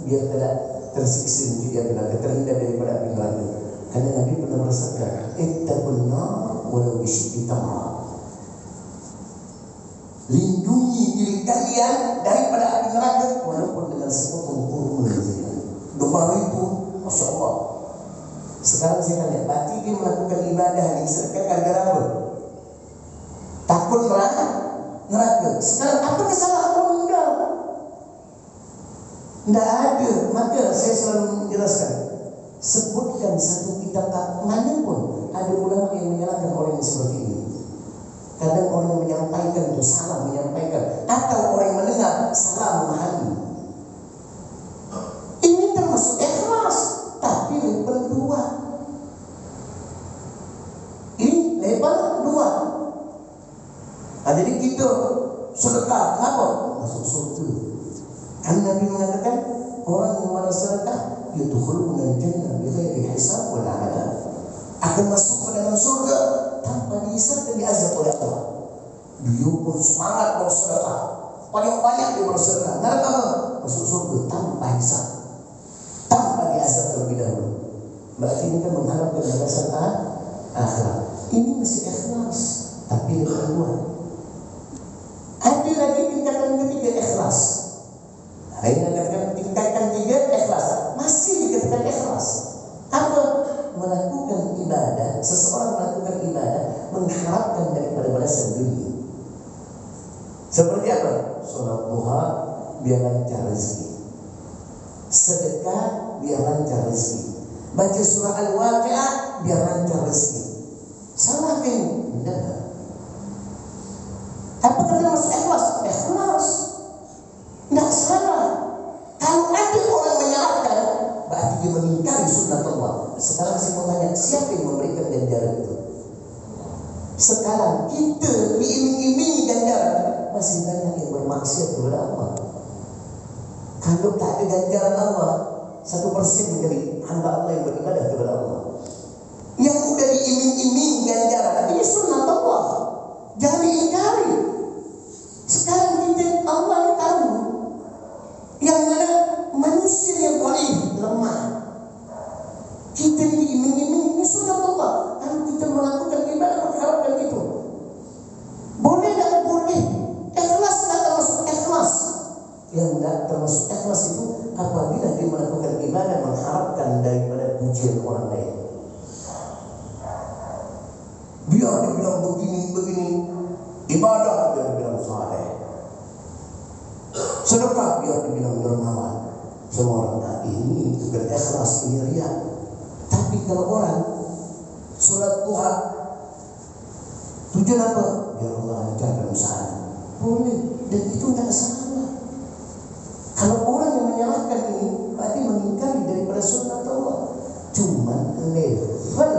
Biar tidak tersiksa, dia bilang terhindar daripada api neraka. Karena Nabi pernah bersabda, ittaqun nar walau bisyikki tamrah. Lindungi diri kalian daripada api neraka walaupun dengan sepotong kurma saja. Doa itu, Masya Allah. Sekarang saya tanya, berarti dia melakukan ibadah yang sedekah gara-gara apa? Takut neraka. Sekarang apa kesalahan orang meninggal? Tidak ada. Maka saya selalu menjelaskan, sebutkan satu kitab mana pun ada ulama yang menyalahkan orang yang seperti ini. Kadang orang menyampaikan itu salah menyampaikan, atau orang mendengar salah memahami. Ini termasuk ikhlas, tapi level 2. Ini level 2. Jadi kita sedekah, kenapa? Masuk surga. Kan Nabi mengatakan orang yang mana sedekah yadkhuluna al-jannah bighairi hisab wala adab, akan masuk ke dalam surga tanpa dihisab dan diazab oleh Allah. Dia pun semangat bersedekah, paling banyak dia bersedekah. Kenapa? Masuk surga tanpa hisab, tanpa diazab terlebih dahulu. Berarti ini kan mengharapkan balasan akhirat. Ini masih ikhlas, tapi lebih kedua. Ada lagi tingkatan ketiga, ikhlas. Ini katakan tingkatan 3 ikhlas, masih dikatakan ikhlas. Apa? Melakukan ibadah, seseorang melakukan ibadah mengharapkan daripada balasan dunia. Seperti apa? Salat duha biar lancar rezeki, sedekah biar lancar rezeki, baca surah Al-Waqi'ah biar lancar rezeki. Salah ini? Tidak. Apa kata masuk ikhlas? Ikhlas. Tidak salah. Kalau ada orang menyalahkan, berarti dia mengingkari sunnah Allah. Sekarang saya mau tanya, siapa yang memberikan ganjaran itu? Sekarang kita diiming-imingi ganjaran, masih banyak yang bermaksiat kepada Allah. Kalau tak ada ganjaran Allah, 1% dari hamba Allah yang beribadah kepada Allah. Yang sudah diiming-imingi ganjaran, ini sunnah Allah. Jangan diingkari. Sekarang kita Allah yang tahu yang mana manusia yang paling lemah. Kita diiming-iming, ini sunnah Allah. Kalau kita melakukan ibadah mengharapkan itu, boleh tak? Boleh. Ikhlas tak termasuk ikhlas. Yang tak termasuk ikhlas itu apabila dia melakukan ibadah mengharapkan daripada pujian orang lain. Biar dia bilang begini, ibadah biar dia bilang saleh, sedekah biar dia bilang dermawan. Semua orang, nah ini bukan ikhlas, ini riya. Tapi kalau orang sholat duha, tujuan apa? Biar Allah lancarkan usaha. Boleh, dan itu tidak salah. Kalau orang yang menyalahkan ini berarti mengingkari daripada sunnah Allah. Cuma level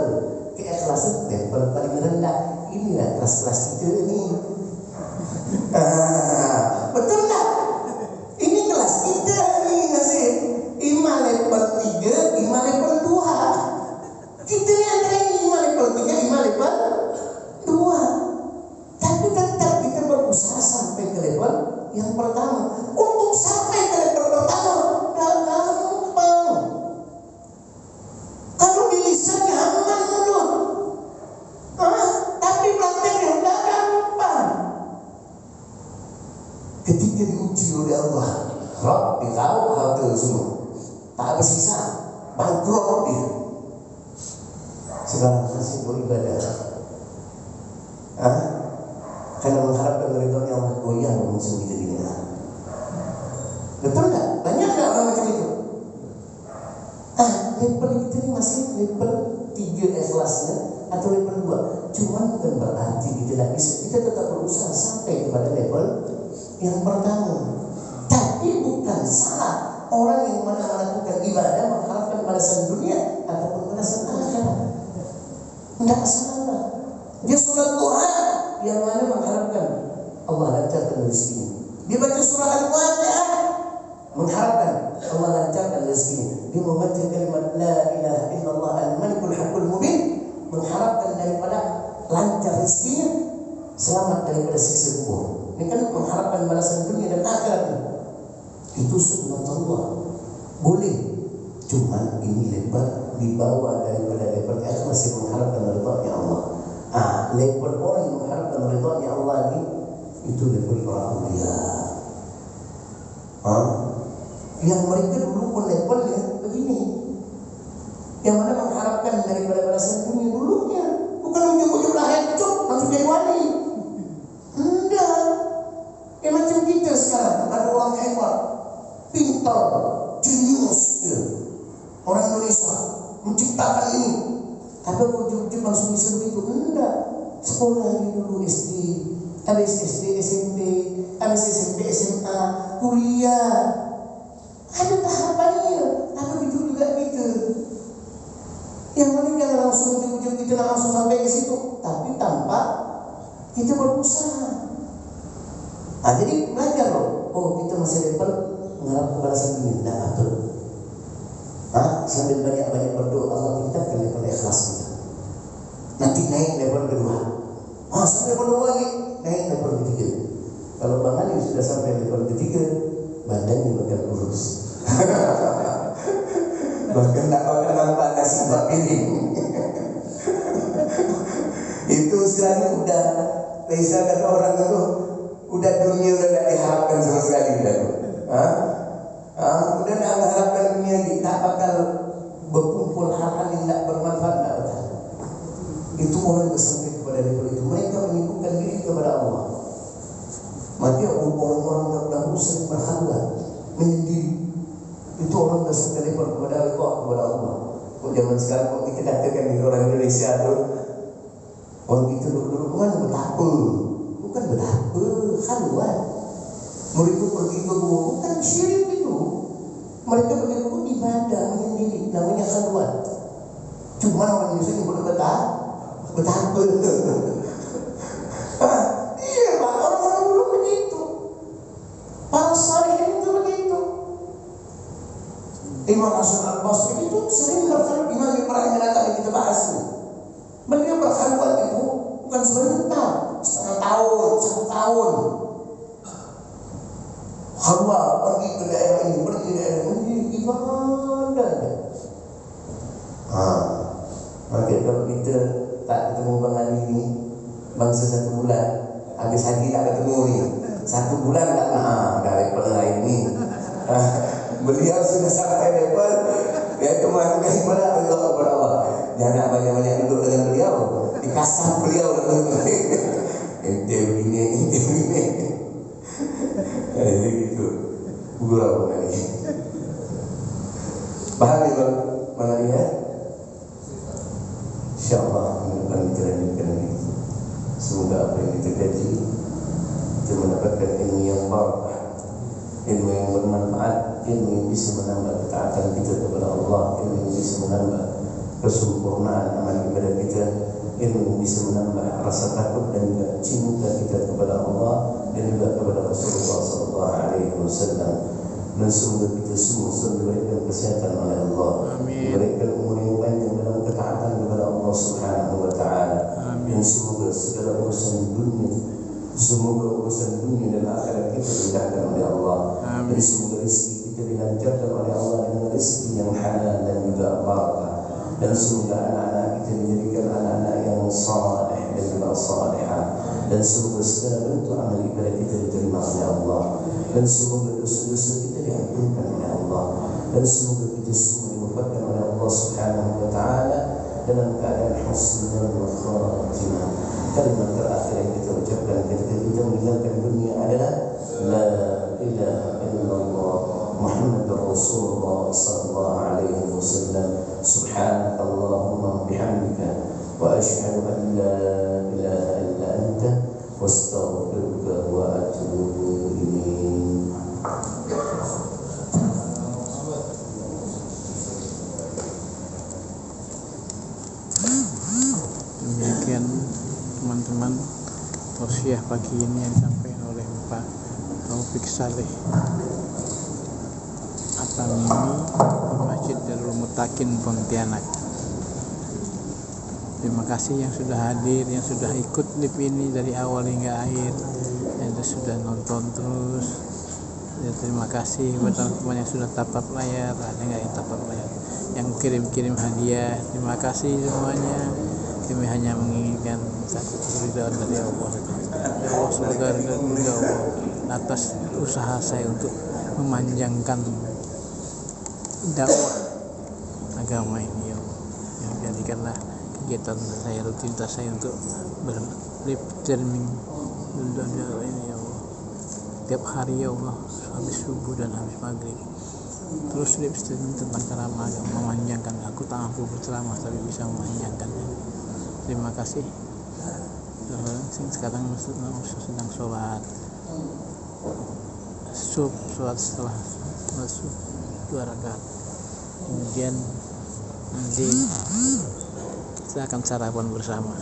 keikhlasan level paling rendah. Inilah kelas-kelas kita ini. Betul tak? Ini kelas kita ini nasib. Iman level 3, iman level 2. Kita ni antara ini iman level 3, iman level 2. Tapi tetap kita berusaha sampai ke level yang pertama. Untuk sampai ke level pertama gak gampang. Kalau di lisannya aman mulut, tapi prakteknya gak gampang. Ketika diuji oleh Allah, Rabb dikau hal itu semua, tak bersisa, bangkrut dia. Sekarang masih beribadah, karena mengharapkan ridhonya Allah, goyang musuh kita ini. Betul tak? Banyak tak orang macam itu? Level kita ini masih level 3 ikhlasnya atau level 2. Cuma bukan berarti kita tak bisa. Kita tetap berusaha sampai kepada level yang pertama. Tapi bukan salah orang yang mana melakukan ibadah mengharapkan balasan dunia ataupun balasan akhirat. Tidak salah. Dia sholat duha yang mana mengharapkan Allah lancarkan rezekinya. Dia baca surah Al-Waqi'ah mengharapkan Allah lancarkan rezekinya. Dia membaca kalimat la ilaha illallah al-malikul haqqul mubin, mengharapkan daripada lancar rezekinya, selamat daripada siksa kubur. Ini kan mengharapkan balasan dunia dan akhirat. Itu sunnah Allah. Boleh. Cuma ini lebar dibawa daripada lebar masih mengharapkan ridha Allah. Lebar orang yang mengharapkan ridha Allah ini, itu lebar para aulia. Yang mereka dulu pun levelnya begini. Yang mana mengharapkan daripada balasan dunia dulunya, bukan ujung-ujung lahir cuk langsung jadi wali. Enggak. Macam kita sekarang ada orang hebat, pintar, jenius, orang Indonesia menciptakan ini, tapi ujung-ujung langsung disuruh itu. Enggak. Sekolah dulu SD, habis SD SMP, habis SMP SMA, kuliah. Ada tahapannya. Apa itu juga gitu. Yang mana jangan langsung ujung-ujung kita langsung sampai ke situ, tapi tanpa kita berusaha. Jadi belajar loh. Oh, kita masih level mengharap balasan dunia. Tidak betul. Sambil banyak-banyak berdoa, Allah tingkatkan level ikhlas kita. Nanti naik level kedua. Sampai level lagi naik level ketiga. Kalau Bang Ali sudah sampai level ketiga, badannya bakal kurus. Bahkan tak bakal nampak nasi bak piring. Itu istilahnya udah, Lisa kata orang itu, udah dunia udah tak diharapkan sama sekali dah. Udah tak mengharapkan dunia lagi, tak bakal berkumpul hal-hal yang tak bermanfaat, tak bakal. Itu orang yang sampai kepada level itu, mereka menyibukkan diri kepada Allah. Maka orang-orang terdahulu sering berkhalwat, menyendiri. Itu orang yang sampai level kepada Allah. Kok zaman sekarang kok kita katakan di orang Indonesia tu, orang itu dulu kan betapa, bukan betapa, khalwat. Mereka pergi ke gua, bukan syirik itu. Mereka pergi ke gua ibadah, menyendiri, namanya khalwat. Cuma orang Indonesia yang boleh betapa. Iya Pak, orang-orang dulu begitu. Para salihin itu begitu. Imam Hasan al-Basri itu sering berkhalwat. Imam Ibrahim yang kita bahas ini, beliau berkhalwat itu bukan sebentar, setengah tahun, 1 tahun. Khalwat, pergi ke daerah ini, pergi ke daerah ini, ibadah. Maka kalau kita tak ketemu Bang Ali ini, bangsa 1 bulan, habis haji tak ketemu ni, 1 bulan tak dah level lain ni. Beliau sudah sampai level, iaitu melakukan ibadah kepada Allah. Jangan banyak-banyak duduk dengan beliau, dikasar beliau. Ente begini. Jadi gitu. Gurau Bang Ali. Paham ya Bang Ali ya? InsyaAllah akan kita lanjutkan ini. Semoga apa yang kita kaji, kita mendapatkan ilmu yang barakah, ilmu yang bermanfaat, ilmu yang bisa menambah ketaatan kita kepada Allah, ilmu yang bisa menambah kesempurnaan amal ibadah kita, ilmu yang bisa menambah rasa takut dan juga cinta kita kepada Allah dan juga kepada Rasulullah SAW. Dan semoga kita semua diberikan kesehatan oleh Allah, diberikan umur yang panjang dalam ketaatan kepada Allah Subhanahu wa Ta'ala. Dan semoga segala urusan dunia dan akhirat kita dimudahkan oleh Allah. Dan semoga rezeki kita dilancarkan oleh Allah dengan rezeki yang halal dan juga barakah. Dan semoga anak-anak kita menjadikan anak-anak yang saleh dan juga salihah. Dan semoga segala bentuk amal ibadah kita diterima oleh Allah. Dan semoga dosa-dosa kita diampunkan oleh Allah. Dan semoga kita semua diwafatkan oleh Allah Subhanahu wa Ta'ala dalam keadaan husnul khatimah. Kalimat terakhir yang kita ucapkan ketika kita meninggalkan dunia adalah la ilaha illallah Muhammadur Rasulullah sallallahu alaihi wasallam. Subhanakallahumma bihamdika wa asyhadu an la ilaha illa anta wastaghfiruka wa atubu ilaik. Demikian teman-teman tausiah pagi ini yang disampaikan oleh Pak Taufik Saleh. Tamimi di Masjid Darul Muttaqin Pontianak. Terima kasih yang sudah hadir, yang sudah ikut live ini dari awal hingga akhir, yang sudah nonton terus. Ya, terima kasih kepada teman-teman yang sudah tapap layar, ada nggak yang tapap layar, yang kirim-kirim hadiah. Terima kasih semuanya. Kami hanya menginginkan satu keridhaan dari Allah. Ya Allah, semoga ridha Allah atas usaha saya untuk memanjangkan dakwah agama ini, ya Allah. Yang jadikanlah kegiatan saya, rutinitas saya untuk berlive streaming ini, ya Allah, tiap hari, ya Allah, habis subuh dan habis maghrib, terus live streaming tentang ceramah agama, memanjangkan. Aku tak mampu berceramah tapi bisa memanjangkannya. Terima kasih. Sekarang sedang sholat setelah masuk 2 rakaat, kemudian nanti kita akan sarapan bersama.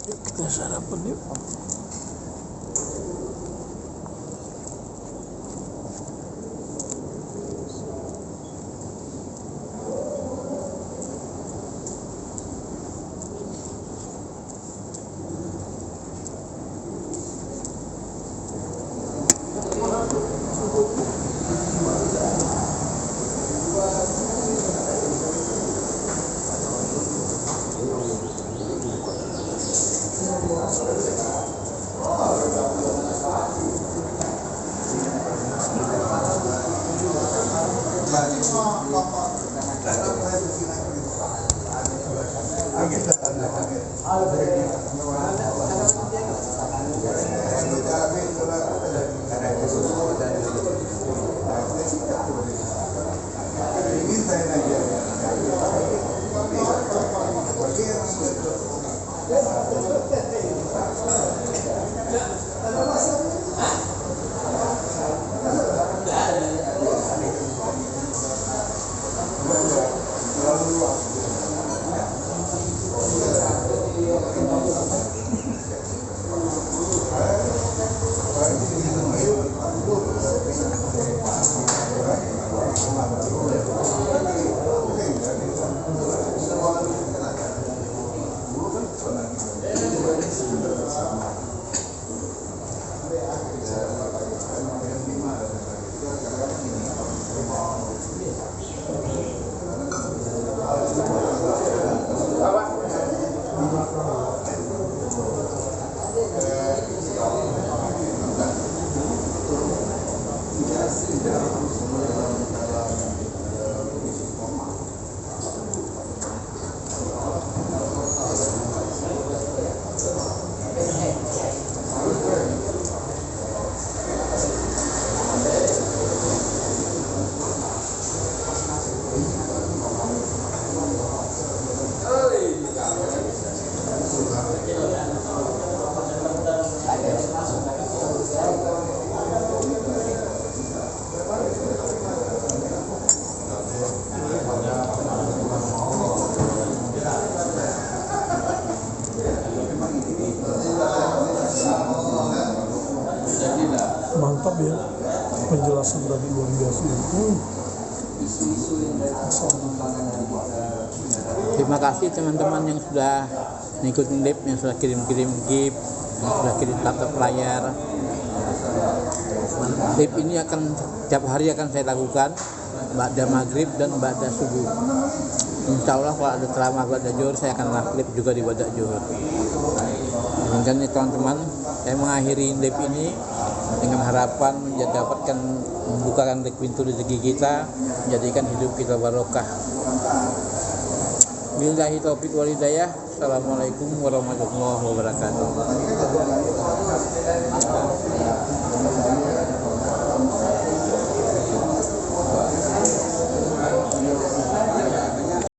Kita sarapan yuk. Mantap ya, penjelasan tadi luar biasa. Terima kasih teman-teman yang sudah ngikutin live, yang sudah kirim-kirim gift, yang sudah kirim tap-tap layar. Live ini akan tiap hari akan saya lakukan ba'da maghrib dan ba'da subuh. Insya Allah kalau ada ceramah ba'da zuhur saya akan live juga di ba'da zuhur. Demikian nih teman-teman, saya mengakhiri live ini dengan harapan mendapatkan membukakan pintu rezeki kita, menjadikan hidup kita barokah. Billahi taufiq wal hidayah. Assalamualaikum warahmatullahi wabarakatuh.